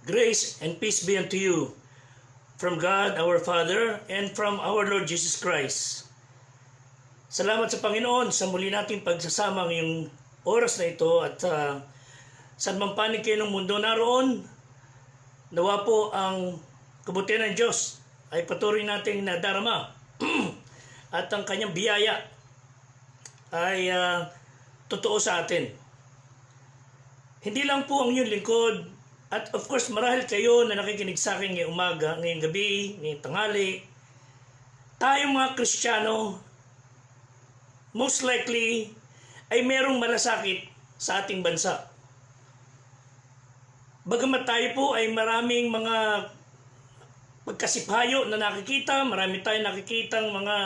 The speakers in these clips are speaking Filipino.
Grace and peace be unto you from God our Father and from our Lord Jesus Christ. Salamat sa Panginoon sa muli nating pagsasama ngayong oras na ito at saan mang panig kayo ng mundo naroon, nawa po ang kabutihan ng Diyos ay patuloy nating nadarama at ang kanyang biyaya ay totoo sa atin. Hindi lang po ang inyong lingkod at of course marahil kayo na nakikinig sa akin ngayong umaga, ngayong gabi, ngayong tanghali. Tayong mga Kristiyano, most likely ay merong malasakit sa ating bansa. Bagamat tayo po ay maraming mga pagkasiphayo na nakikita, marami tayong nakikitang mga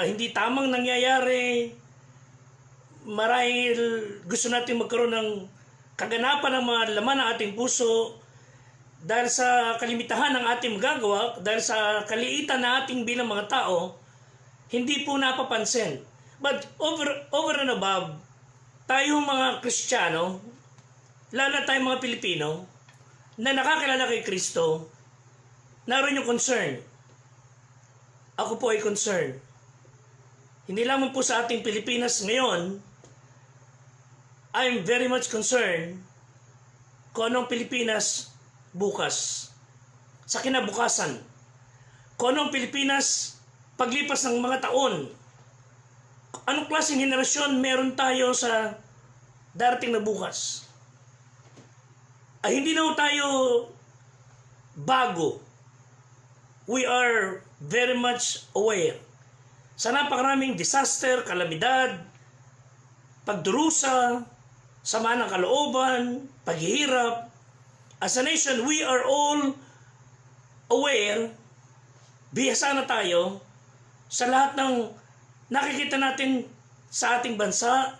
hindi tamang nangyayari. Marahil gusto natin magkaroon ng kaganapan ng mga laman ng ating puso dahil sa kalimitahan ng ating magagawa, dahil sa kaliitan na ating bilang mga tao, hindi po napapansin. But over and above, tayong mga Kristiyano, lalo na tayong mga Pilipino, na nakakilala kay Kristo, naroon yung concern. Ako po ay concern. Hindi lamang po sa ating Pilipinas ngayon, I'm very much concerned kung anong Pilipinas bukas, sa kinabukasan. Kung anong Pilipinas paglipas ng mga taon. Anong klaseng henerasyon meron tayo sa darating na bukas. Ay hindi na tayo bago. We are very much aware sa napakaraming disaster, kalamidad, pagdurusa, sama ng kalooban, paghihirap. As a nation, we are all aware, bihasa na tayo sa lahat ng nakikita natin sa ating bansa,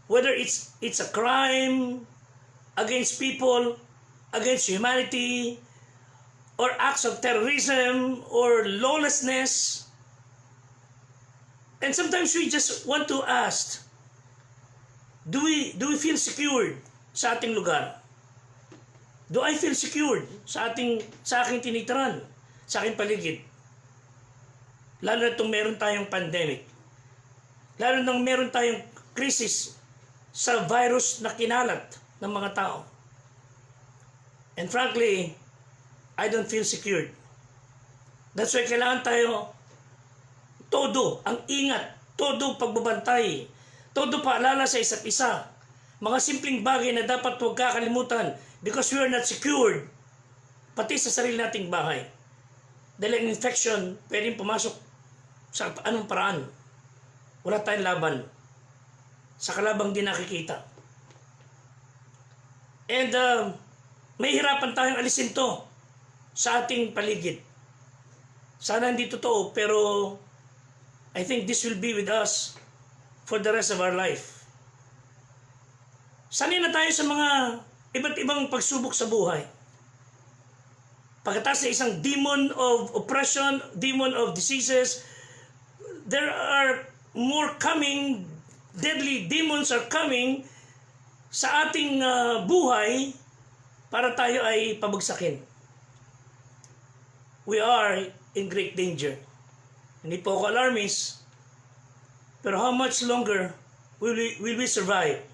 whether it's a crime against people, against humanity, or acts of terrorism, or lawlessness. And sometimes we just want to ask, do we feel secured sa ating lugar? Do I feel secured sa aking tinitirahan, sa aking paligid? Lalo na itong meron tayong pandemic. Lalo na meron tayong krisis sa virus na kinalat ng mga tao. And frankly, I don't feel secured. That's why kailangan tayo todo ang ingat, todo pagbabantay, todo paalala sa isa't isa. Mga simpleng bagay na dapat huwag kakalimutan because we are not secured pati sa sarili nating bahay. Dahil ang infection pwedeng pumasok sa anong paraan. Wala tayong laban. Sa kalabang di nakikita. And may hirapan tayong alisin to sa ating paligid. Sana hindi totoo, pero I think this will be with us for the rest of our life. Sanay na tayo sa mga iba't ibang pagsubok sa buhay. Pagkatapos sa isang demon of oppression, demon of diseases, there are more coming, deadly demons are coming sa ating buhay para tayo ay pabagsakin. We are in great danger. Hindi po ako alarmist, pero how much longer will we survive?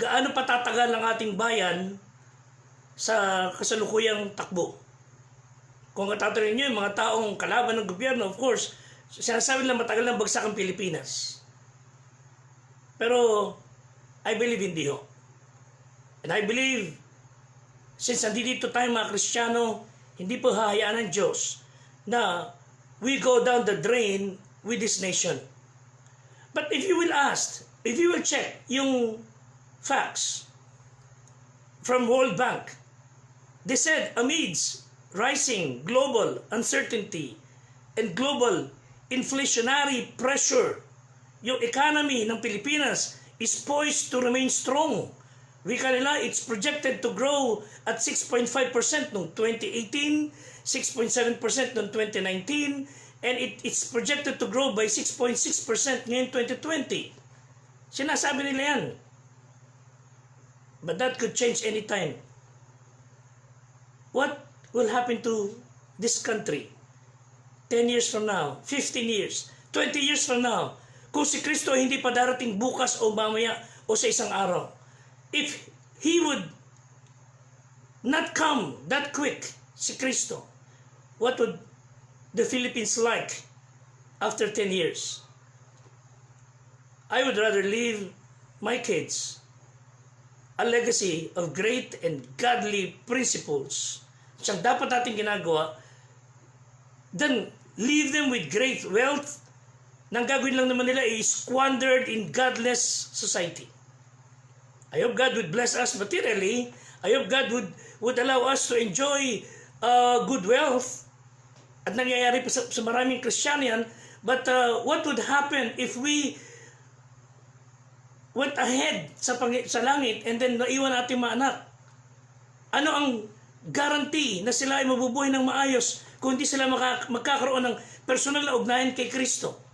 Gaano patatagal ang ating bayan sa kasalukuyang takbo? Kung katatanungin nyo yung mga taong kalaban ng gobyerno, of course, sinasabi nila matagal ng bagsak ang Pilipinas. Pero I believe hindi ho. And I believe, since nandito tayo mga Kristiyano, hindi po hahayaan ng Diyos na we go down the drain with this nation. But if you will ask, if you will check yung facts from World Bank, they said amidst rising global uncertainty and global inflationary pressure, yung economy ng Pilipinas is poised to remain strong. Wika nila, it's projected to grow at 6.5% noong 2018, 6.7% noong 2019, and it's projected to grow by 6.6% ngayon 2020. Sinasabi nila yan. But that could change anytime. what will happen to this country 10 years from now, 15 years, 20 years from now, kung si Kristo hindi pa darating bukas o mamaya o sa isang araw? If He would not come that quick, si Kristo, what would the Philippines like after 10 years? I would rather leave my kids a legacy of great and godly principles. Siyang dapat natin ginagawa, then leave them with great wealth. Nang gagawin lang naman nila is squandered in godless society. I hope God would bless us materially. I hope God would allow us to enjoy good wealth. At nangyayari pa sa maraming Kristiyano yan. But what would happen if we went ahead sa langit and then naiwan natin mga anak? Ano ang guarantee na sila ay mabubuhay ng maayos kung hindi sila magkakaroon ng personal na ugnayan kay Kristo?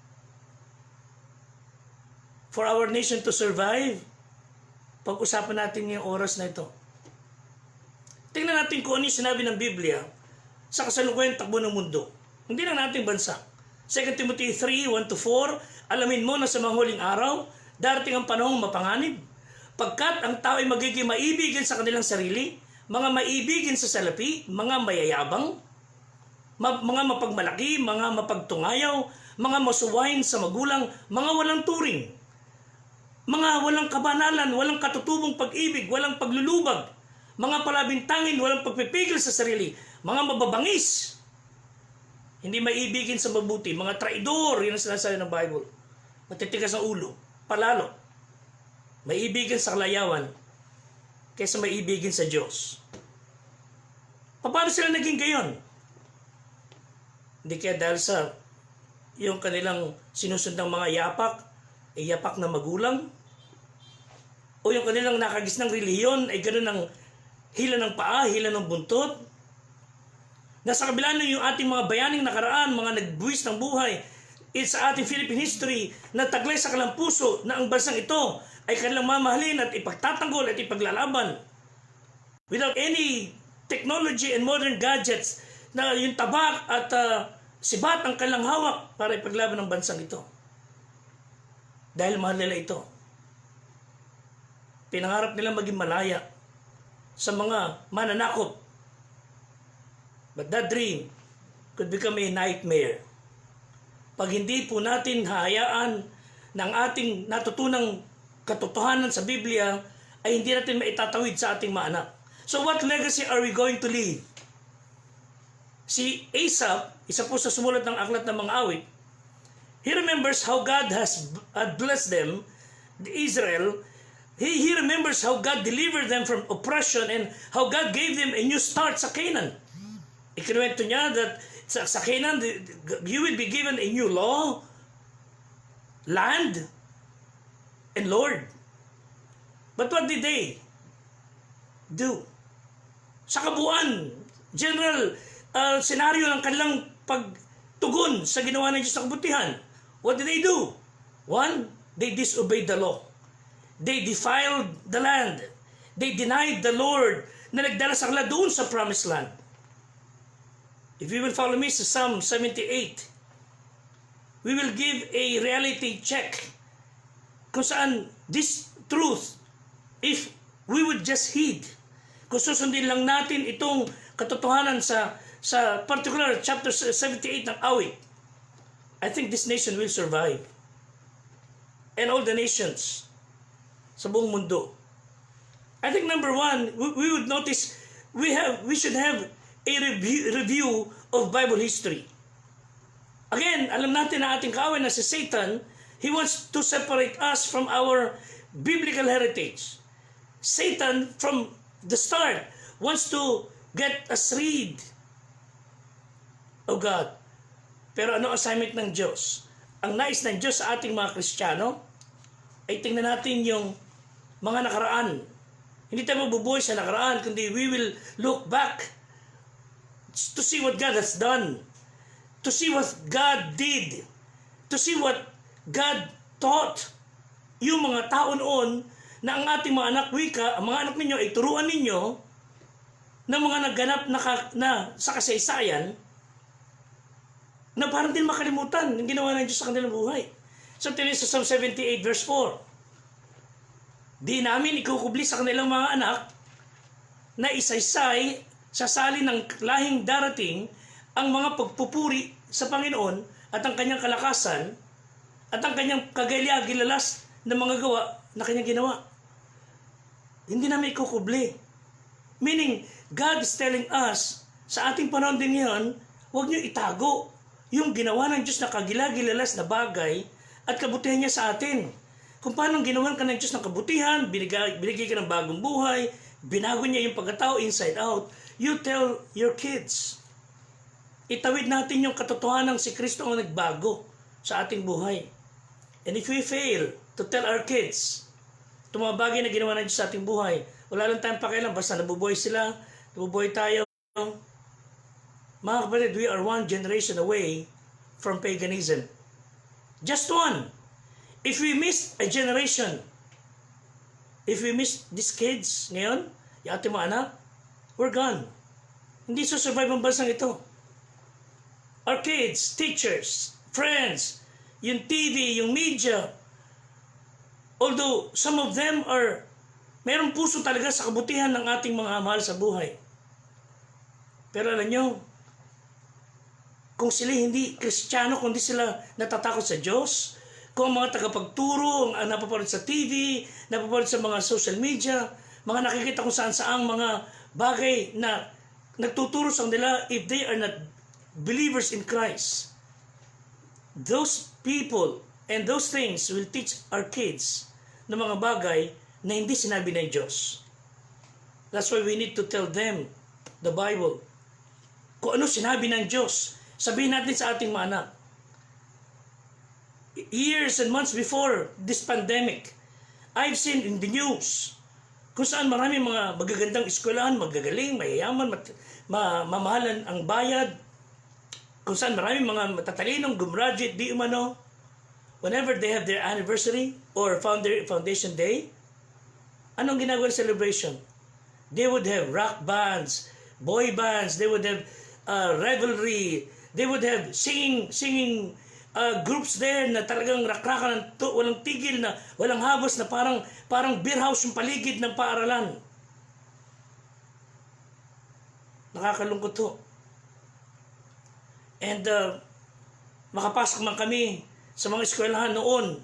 For our nation to survive, pag-usapan natin ngayong oras na ito. Tingnan natin kung ano yung sinabi ng Biblia sa kasalukuyang takbo ng mundo. Hindi lang nating bansa. 2 Timothy 3:1-4, alamin mo na sa mga huling araw, darating ang panahong mapanganib, pagkat ang tao ay magiging maibigin sa kanilang sarili, mga maibigin sa salapi, mga mayayabang, mga mapagmalaki, mga mapagtungayaw, mga masuwain sa magulang, mga walang turing, mga walang kabanalan, walang katutubong pag-ibig, walang paglulubag, mga palabintangin, walang pagpipigil sa sarili, mga mababangis, hindi maibigin sa mabuti, mga traidor, yun ang sinasabi ng Bible, matitigas ang ulo, palalo, maibigin sa kalayawan, kaysa maibigin sa Diyos. Paano sila naging gayon? Hindi kaya dahil sa yung kanilang sinusundang mga yapak na magulang, o yung kanilang nakagisnang relihiyon ay ganoon ng hila ng paa, hila ng buntot. Nasa kabila nun yung ating mga bayaning nakaraan, mga nagbuwis ng buhay, sa ating Philippine history, na taglay sa kanilang puso na ang bansang ito ay kanilang mamahalin at ipagtatanggol at ipaglalaban. Without any technology and modern gadgets, na yung tabak at sibat ang kanilang hawak para ipaglaban ng bansang ito. Dahil mahal nila ito. Pinangarap nila maging malaya sa mga mananakop. But that dream could become a nightmare. Pag hindi po natin hahayaan ng ating natutunang katotohanan sa Biblia, ay hindi natin maitatawid sa ating mga anak. So what legacy are we going to leave? Si Asaph, isa po sa sumulat ng aklat ng mga awit, he remembers how God has blessed them, Israel. He remembers how God delivered them from oppression and how God gave them a new start sa Canaan. Ikinuwento niya that sa Canaan, you will be given a new law, land, and Lord. But what did they do? Sa kabuuan, general senaryo ng kanilang pagtugon sa ginawa ng Diyos sa kabutihan, what did they do? One, they disobeyed the law. They defiled the land. They denied the Lord na nagdala sa kanila doon sa promised land. If you will follow me sa Psalm 78, we will give a reality check kung saan this truth, if we would just heed, kung susundin lang natin itong katotohanan sa particular chapter 78 ng awit, I think this nation will survive. And all the nations sa buong mundo. I think number one, we would notice we should have a review of Bible history. Again, alam natin na ating kaaway na si Satan, he wants to separate us from our biblical heritage. Satan, from the start, wants to get us rid of God. Pero ano assignment ng Diyos? Ang nais ng Diyos sa ating mga Kristiyano ay tingnan natin yung mga nakaraan. Hindi tayo mabubuhay sa nakaraan, kundi we will look back to see what God has done, to see what God did, to see what God taught yung mga tao noon na ang ating mga anak wika, ang mga anak ninyo ay turuan ninyo ng mga nagganap na sa kasaysayan na parang din makalimutan yung ginawa ng Diyos sa kanilang buhay. So, tinig sa Psalm 78 verse 4, di namin ikukubli sa kanilang mga anak na isaysay sa sali ng lahing darating ang mga pagpupuri sa Panginoon at ang kanyang kalakasan at ang kanyang kagaya-gilalas na mga gawa na kanyang ginawa. Hindi namin ikukubli. Meaning, God is telling us, sa ating panahon din ngayon, huwag niyo itago yung ginawa ng Diyos na kagila-gilalas na bagay at kabutihan niya sa atin. Kung paano ginawan ka ng Diyos ng kabutihan, binigay ka ng bagong buhay, binago niya yung pagkatao inside out, you tell your kids. Itawid natin yung katotohanan si Kristo ang nagbago sa ating buhay. And if we fail to tell our kids, itong mga bagay na ginawa ng Diyos sa ating buhay, wala lang tayong pakialam, basta nabubuhay sila, nabubuhay tayo. Mga kapatid, we are one generation away from paganism. Just one. If we miss a generation, if we miss these kids ngayon, yung ating mga anak, we're gone. Hindi susurvive ang bansang ito. Our kids, teachers, friends, yung TV, yung media, although some of them are, mayroong puso talaga sa kabutihan ng ating mga mahal sa buhay. Pero alam nyo, kung sila hindi Kristiyano, kung hindi sila natatakot sa Diyos, kung mga tagapagturo, ang napapanood sa TV, napapanood sa mga social media, mga nakikita kung saan-saang mga bagay na nagtuturo sa kanila, if they are not believers in Christ, those people and those things will teach our kids na mga bagay na hindi sinabi ng Diyos. That's why we need to tell them the Bible. Kung ano sinabi ng Diyos, sabihin natin sa ating mga anak. Years and months before this pandemic, I've seen in the news kung saan maraming mga magagandang eskwelahan, magagaling, mayayaman, mamahalan ang bayad, kung saan maraming mga matatalinong gumraduate, di umano, whenever they have their anniversary or foundation day, anong ginagawa ng celebration? They would have rock bands, boy bands, they would have revelry, they would have singing groups there na talagang rakrakan, walang tigil na, walang habos na parang beer house yung paligid ng paaralan. Nakakalungkot to. And makapasok man kami sa mga eskwelahan noon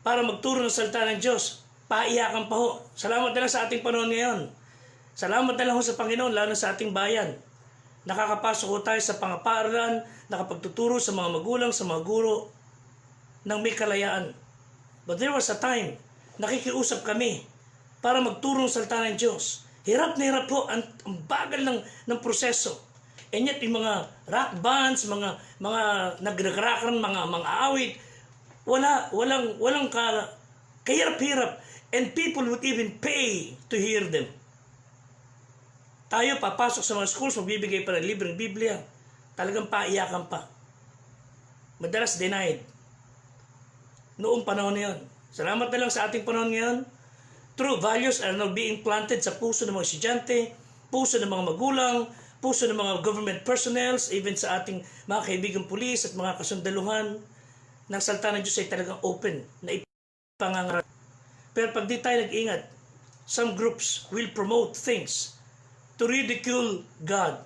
para magturo ng salita ng Diyos, paiyakan pa ho. Salamat na lang sa ating panahon ngayon. Salamat na lang ho sa Panginoon, lalo sa ating bayan. Nakakapasok ho tayo sa pangapaaralan, nakapagtuturo sa mga magulang, sa mga guro ng may kalayaan. But there was a time, nakikiusap kami para magturo ng salita ng Diyos. Hirap na hirap ho, ang bagal ng proseso. And yet, yung mga rock bands, mga nagrakrakan, mga awit, walang kahirap-hirap. And people would even pay to hear them. Tayo, papasok sa mga schools, magbibigay pa ng libreng Biblia. Talagang paiyakan pa. Madalas denied. Noong panahon na yun. Salamat na lang sa ating panahon ngayon. True values are now being planted sa puso ng mga estudyante, puso ng mga magulang, puso ng mga government personnel, even sa ating mga kaibigang pulis at mga kasundaluhan. Ng salita ng Diyos ay talagang open na ipangangaral. Pero pag di tayo nag-ingat, some groups will promote things to ridicule God,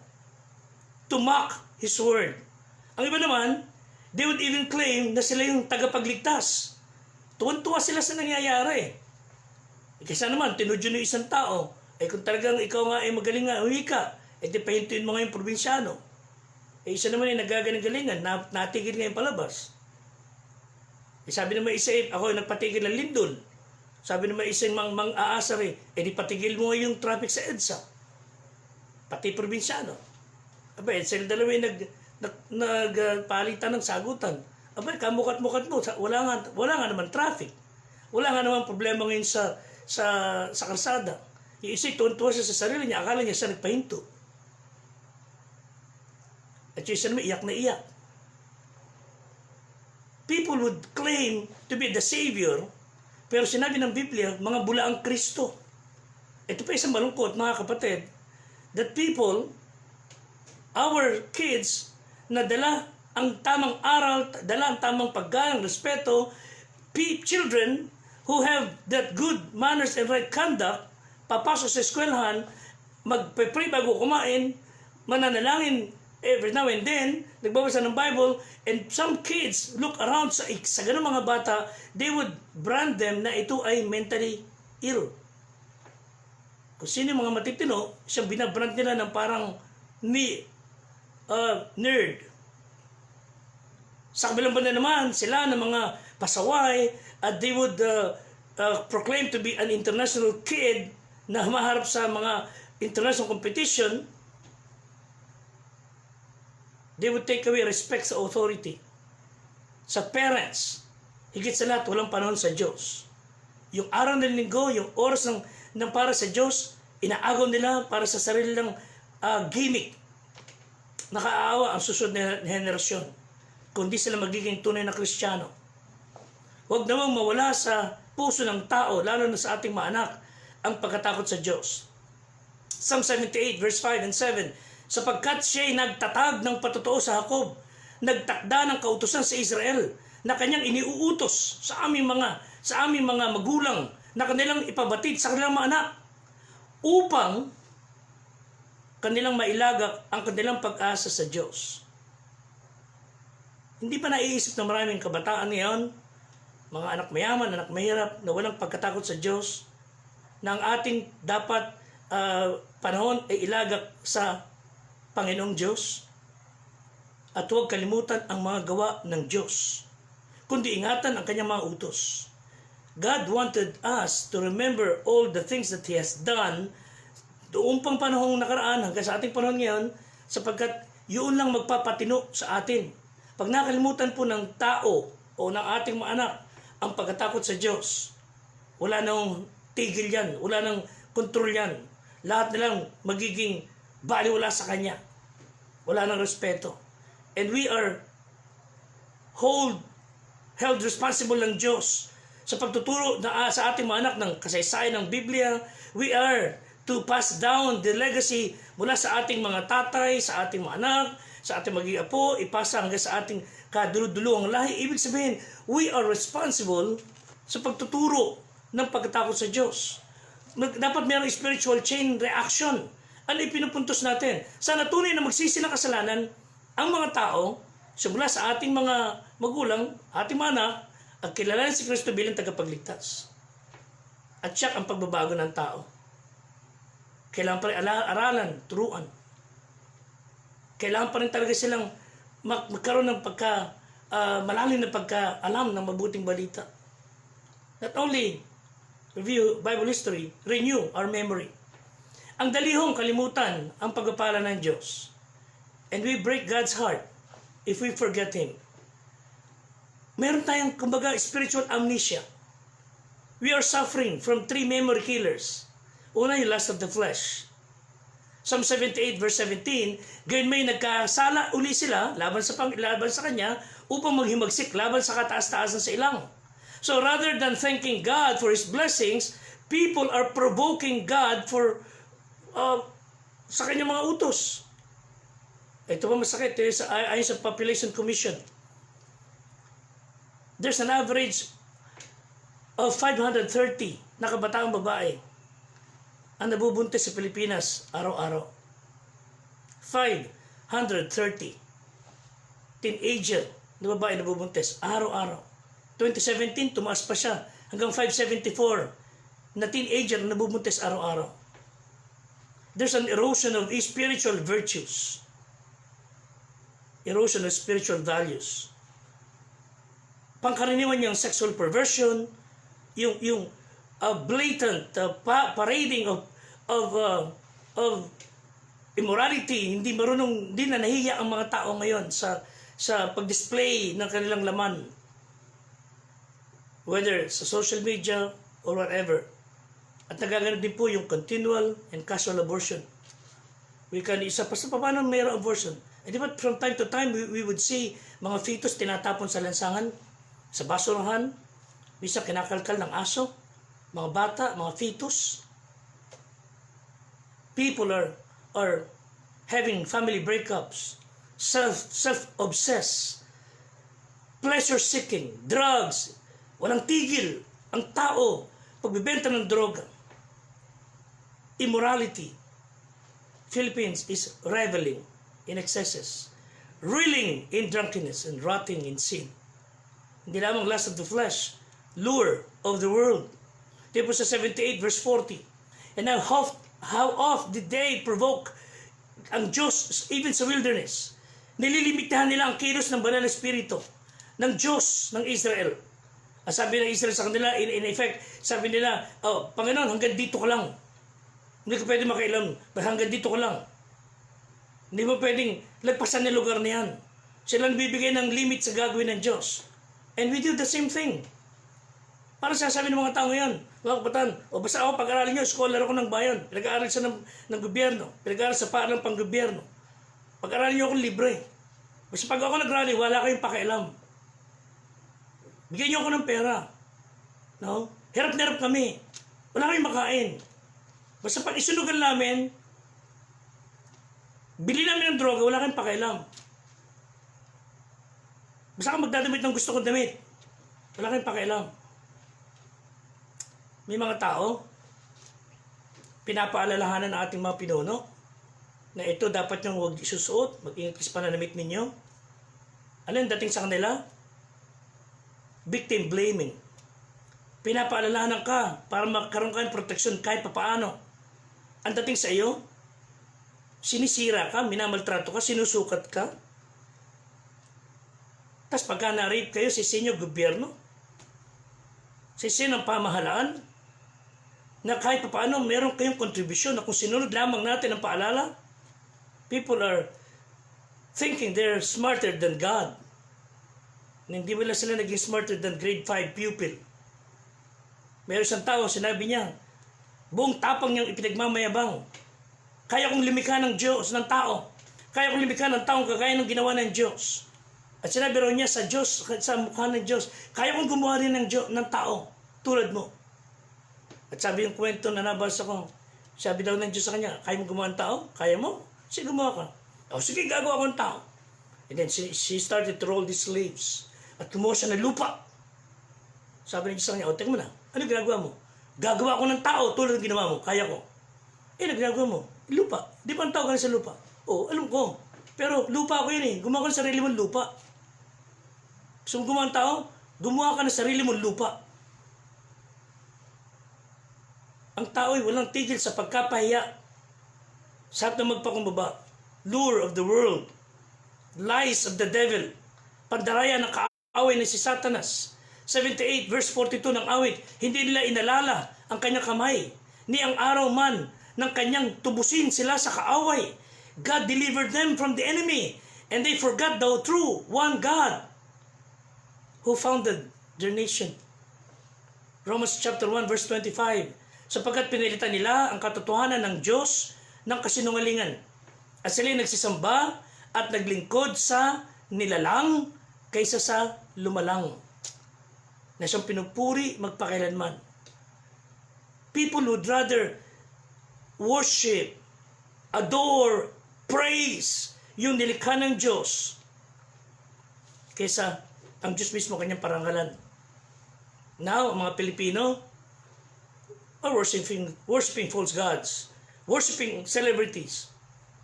to mock His Word. Ang iba naman, they would even claim na sila yung tagapagligtas. Tuwan-tuwa sila sa nangyayari. Kaysa naman, tinudyo ng isang tao, kung talagang ikaw nga ay magaling nga, uwi ka, di pahintuin mo nga yung probinsyano. Isa naman ay nagagaling-galingan, natigil nga yung palabas. Sabi naman isa, ako ay nagpatigil ng lindol. Sabi naman isang mang-aasar, di patigil mo yung traffic sa EDSA. Pati probinsyano. Abay, sila dalawa yung nagpalitan ng sagutan. Abay, kamukat-mukat mo. Wala nga naman traffic. Wala nga naman problema ngayon sa kalsada. Yung isa, tuwan-tuwa siya sa sarili niya. Akala niya siya nagpahinto. At yung isa naman, iyak na iyak. People would claim to be the Savior, pero sinabi ng Biblia, mga bulaang Kristo. Ito pa isang malungkot, mga kapatid, that people, our kids, na dala ang tamang aral, dala ang tamang paggalang, respeto, children who have that good manners and right conduct, papasok sa eskwelahan, magpe-pray bago kumain, mananalangin every now and then, nagbabasa ng Bible, and some kids look around sa ganung mga bata, they would brand them na ito ay mentally ill. Kung sino yung mga matitino, siyang binabrand nila ng parang nerd. Sa kabilang banda naman, sila ng mga pasaway, at they would proclaim to be an international kid na humaharap sa mga international competition. They would take away respect sa authority, sa parents. Higit sa lahat, walang panahon sa Diyos. Yung araw ng linggo, yung oras ng para sa Diyos, inaagaw nila para sa sarili ng gimmick. Nakaawa ang susunod na henerasyon, kundi sila magiging tunay na Kristiyano. Huwag namang mawala sa puso ng tao, lalo na sa ating mga anak, ang pagkatakot sa Diyos. Psalm 78 verse 5 and 7, sapagkat siya'y nagtatag ng patotoo sa Jacob, nagtakda ng kautusan sa Israel, na kanyang iniuutos sa aming mga magulang, na kanilang ipabatid sa kanilang mga anak, upang kanilang mailagak ang kanilang pag-asa sa Diyos. Hindi pa naiisip ng maraming kabataan ngayon, mga anak mayaman, anak mahirap, na walang pagkatakot sa Diyos, na ang ating dapat panahon ay ilagak sa Panginoong Diyos, at huwag kalimutan ang mga gawa ng Diyos, kundi ingatan ang kanyang mga utos. God wanted us to remember all the things that He has done doon pang panahong nakaraan hanggang sa ating panahon ngayon, sapagkat yun lang magpapatino sa atin. Pag nakalimutan po ng tao o ng ating mga anak ang pagkatakot sa Diyos, wala nang tigil yan, wala nang kontrol yan. Lahat nilang magiging baliwala sa Kanya. Wala nang respeto. And we are held responsible ng Diyos sa pagtuturo sa ating mga anak ng kasaysayan ng Biblia. We are to pass down the legacy mula sa ating mga tatay, sa ating mga anak, sa ating magiging apo, ipasa hanggang sa ating kaduluduluhang lahi. Ibig sabihin, we are responsible sa pagtuturo ng pagkatakot sa Diyos. Dapat mayroong spiritual chain reaction. Ano ipinupuntos natin? Sana tunay na magsisi ng kasalanan ang mga tao, simula sa ating mga magulang, ating mga anak, at kilalanin si Kristo bilang tagapagligtas. At siya ang pagbabago ng tao. Kailangan pa rin aralan, turuan. Kailangan pa rin talaga silang magkaroon ng malalim na pagkaalam ng mabuting balita. Not only review Bible history, renew our memory. Ang dalihong kalimutan ang pagpapala ng Diyos. And we break God's heart if we forget Him. Meron tayong, kumbaga, spiritual amnesia. We are suffering from 3 memory killers. Una, yung lust of the flesh. Psalm 78 verse 17, gayon may nagkasala uli sila laban sa Kanya upang maghimagsik laban sa kataas-taasan sa ilang. So rather than thanking God for His blessings, people are provoking God for sa Kanyang mga utos. Ito pa masakit, ayon sa Population Commission. There's an average of 530 na kabataang babae ang nabubuntis sa Pilipinas araw-araw. 530 teenager na babae nabubuntis araw-araw. 2017, tumaas pa siya hanggang 574 na teenager na nabubuntis araw-araw. There's an erosion of spiritual virtues. Erosion of spiritual values. Pangkaraniwan yung sexual perversion, yung blatant parading of immorality. Hindi na nahihiya ang mga tao ngayon sa pag-display ng kanilang laman, whether sa social media or whatever. At nagaganap din po yung continual and casual abortion. Paano mayroong abortion? Di ba from time to time we would see mga fetus tinatapon sa lansangan, sa basurahan, bisa kinakalkal ng aso, mga bata, mga fetus. People are are having family breakups, self-obsessed, pleasure-seeking, drugs, walang tigil ang tao, pagbibenta ng droga, immorality. Philippines is reveling in excesses, reeling in drunkenness, and rotting in sin. Hindi lamang lust of the flesh, lure of the world. Tipo sa 78 verse 40. And how oft did they provoke ang Diyos even sa wilderness? Nililimitahan nila ang kilos ng banal na espiritu ng Diyos ng Israel. Ang sabi ng Israel sa kanila, in effect, sabi nila, oh, Panginoon, hanggang dito ka lang. Hindi ka pwede makailam, hanggang dito ka lang. Hindi mo pwedeng lagpasan ng lugar na yan. Sila bibigay ng limit sa gagawin ng Diyos. And we do the same thing. Para sasabi ng mga tao ngayon, mga kapatan, o basta ako, pag-aralin nyo, scholar ako ng bayan, pinag-aaral sa ng gobyerno, pinag-aaral sa paaralang pang-gobyerno. Pag-aralin nyo ako libre. Basta pag ako nag-rally, wala kayong pakialam. Bigyan nyo ako ng pera. No? Hirap na hirap kami. Wala kayong makain. Basta pag isunugan namin, bili namin ng droga, wala kayong pakialam. Basta ka magdadamit ng gusto kong damit, wala kayong pakialam. May mga tao, pinapaalalahanan ng ating mga pinuno, na ito dapat niyong huwag isusuot, mag-ingat sa pananamit ninyo. Ano yung dating sa kanila? Victim blaming. Pinapaalalahanan ka para magkaroon ka ng proteksyon kahit papaano. Ang dating sa iyo, sinisira ka, minamaltrato ka, sinusukat ka. Tapos pagka na-rape kayo, sisinyo gobyerno, sisinyo ng pamahalaan, na kahit paano meron kayong kontribusyon na kung sinunod lamang natin ang paalala, people are thinking they're smarter than God. Hindi mo lang sila naging smarter than grade 5 pupil. Meron isang tao, sinabi niya, buong tapang niyang ipinagmamayabang, kaya kong lumikha ng Diyos, ng tao. Kaya kong lumikha ng taong kagaya ng ginawa ng Diyos. At sinabi raw niya sa Diyos, sa mukha ng Diyos, kaya kong gumawa rin ng tao, tulad mo. At sabi yung kwento na nabasa ko, sabi daw ng Diyos sa kanya, kaya mo gumawa ng tao? Kaya mo? Sige, gumawa ka. O sige, gagawa ko ng tao. And then she started to roll these sleeves. At kumuha siya ng lupa. Sabi ng Diyos sa kanya, o teka mo na, ano ginagawa mo? Gagawa ko ng tao tulad ng ginawa mo, kaya ko. Ano ginagawa mo? Lupa. Di ba ang tao ka sa lupa? O, alam ko. Pero lupa ako yun eh. Gumawa ka ng sarili mong lupa. So gumawa ng tao, gumawa ka ng sarili mong lupa. Ang tao ay walang tigil sa pagkapahiya. Sa na magpakumbaba. Lure of the world. Lies of the devil. Pandaraya ng kaaway na si Satanas. 78 verse 42 ng awit. Hindi nila inalala ang kanyang kamay, ni ang araw man ng kanyang tubusin sila sa kaaway. God delivered them from the enemy, and they forgot the true one God who founded their nation. Romans chapter 1 verse 25. Sapagkat pinilitan nila ang katotohanan ng Diyos ng kasinungalingan, at sila nagsisamba at naglingkod sa nilalang kaysa sa lumalang, na siyang pinupuri magpakailanman. People would rather worship, adore, praise yung nilikha ng Diyos kaysa ang Diyos mismo kanyang parangalan. Now, ang mga Pilipino are worshiping false gods, worshiping celebrities.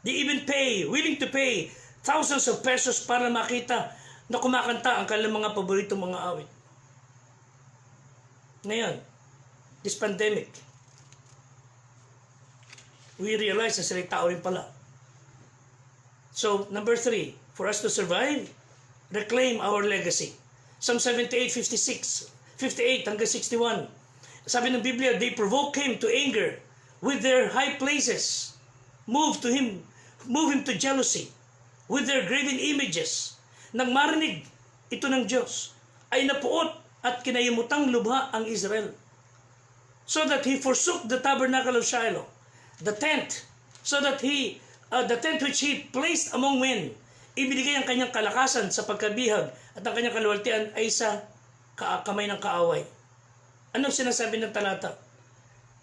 They even willing to pay thousands of pesos para makita na kumakanta ang kanilang mga paboritong mga awit. Ngayon, this pandemic, we realize na sila tao rin pala. So, number 3, for us to survive, reclaim our legacy. Psalm 78, 58 hanggang 61. Sabi ng Biblia, they provoke him to anger with their high places, move him to jealousy with their graven images. Nang marinig ito ng Diyos, ay napuot at kinayumutang lubha ang Israel, so that he forsook the tabernacle of Shiloh, the tent, so that the tent which he placed among men. Ibinigay ang kanyang kalakasan sa pagkabihag, at ang kanyang kaluwalhatian ay sa kamay ng kaaway. Anong sinasabi ng talata?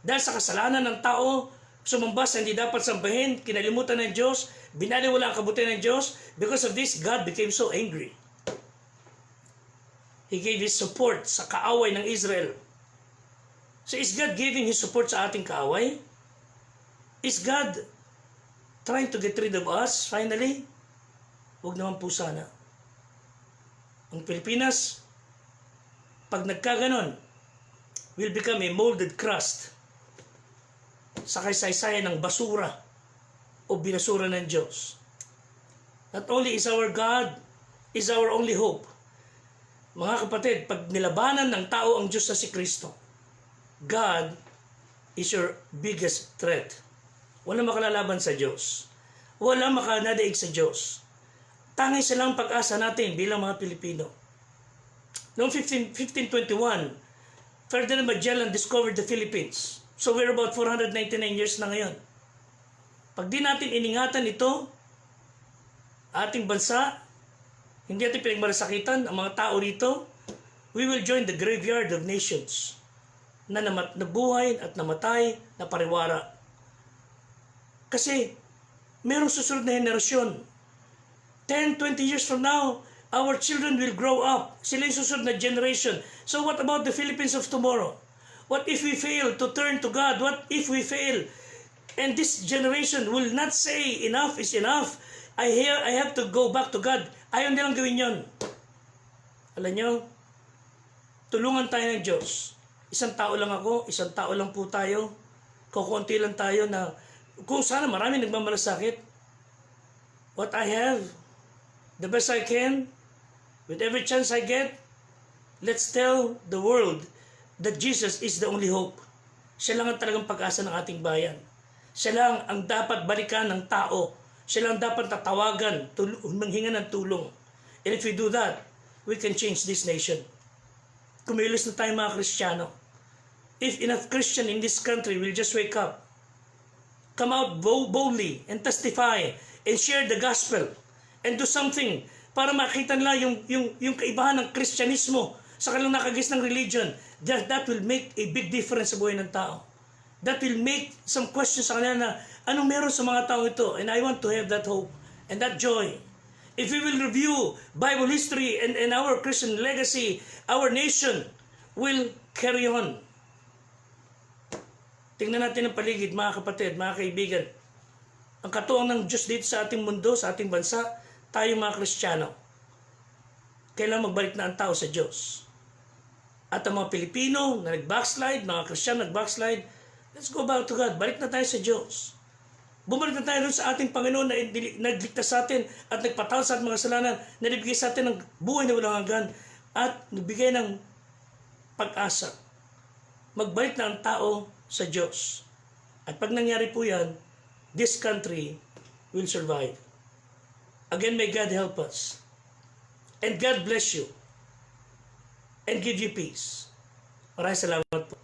Dahil sa kasalanan ng tao, sumamba sa hindi dapat sambahin, kinalimutan ng Diyos, binaliwala ang kabutihan ng Diyos. Because of this, God became so angry. He gave His support sa kaaway ng Israel. So is God giving His support sa ating kaaway? Is God trying to get rid of us finally? Huwag naman po sana. Ang Pilipinas, pag nagkaganon, will become a molded crust sa kaysaysayan ng basura o binasura ng Diyos. Not only is our God, is our only hope. Mga kapatid, pag nilabanan ng tao ang Diyos na si Kristo, God is your biggest threat. Walang makalalaban sa Diyos. Walang makanadaig sa Diyos. Tangay silang pag-asa natin bilang mga Pilipino. Noong 1521, Ferdinand Magellan discovered the Philippines. So we're about 499 years na ngayon. Pag di natin iningatan ito, ating bansa, hindi natin pinagmalasakitan ang mga tao rito, we will join the graveyard of nations na nabuhay at namatay na pariwara. Kasi merong susunod na henerasyon. 10, 20 years from now, our children will grow up. Sila yung susunod na generation. So what about the Philippines of tomorrow? What if we fail to turn to God? What if we fail? And this generation will not say enough is enough. I have to go back to God. Ayaw nilang gawin yon. Alam nyo, tulungan tayo ng Diyos. Isang tao lang ako, isang tao lang po tayo. Kukunti lang tayo na kung sana marami nagmamalasakit. What I have, the best I can, with every chance I get, let's tell the world that Jesus is the only hope. Siya lang ang talagang pag-asa ng ating bayan. Siya lang ang dapat balikan ng tao. Siya lang dapat tatawagan, manghinga ng tulong. And if we do that, we can change this nation. Kumilos na tayo mga Kristiyano. If enough Christian in this country will just wake up, come out boldly and testify and share the gospel and do something para makita nila yung kaibahan ng Kristyanismo sa kanilang nakagis ng religion, that will make a big difference sa buhay ng tao. That will make some questions sa kanila na anong meron sa mga tao ito. And I want to have that hope and that joy. If we will review Bible history and our Christian legacy, our nation will carry on. Tingnan natin ang paligid, mga kapatid, mga kaibigan. Ang katuwang ng Diyos dito sa ating mundo, sa ating bansa, tayo mga Kristiyano. Kailangan magbalik na ang tao sa Diyos. At ang mga Pilipino na nag-backslide, mga Kristiyano nag-backslide, let's go back to God. Balik na tayo sa Diyos. Bumalik na tayo doon sa ating Panginoon na nagligtas sa atin at nagpatawad sa ating mga kasalanan, na nagbigay sa atin ng buhay na walang hanggan at nagbigay ng pag-asa. Magbalik na ang tao sa Diyos. At pag nangyari po yan, this country will survive. Again, may God help us. And God bless you. And give you peace. Maraming salamat po.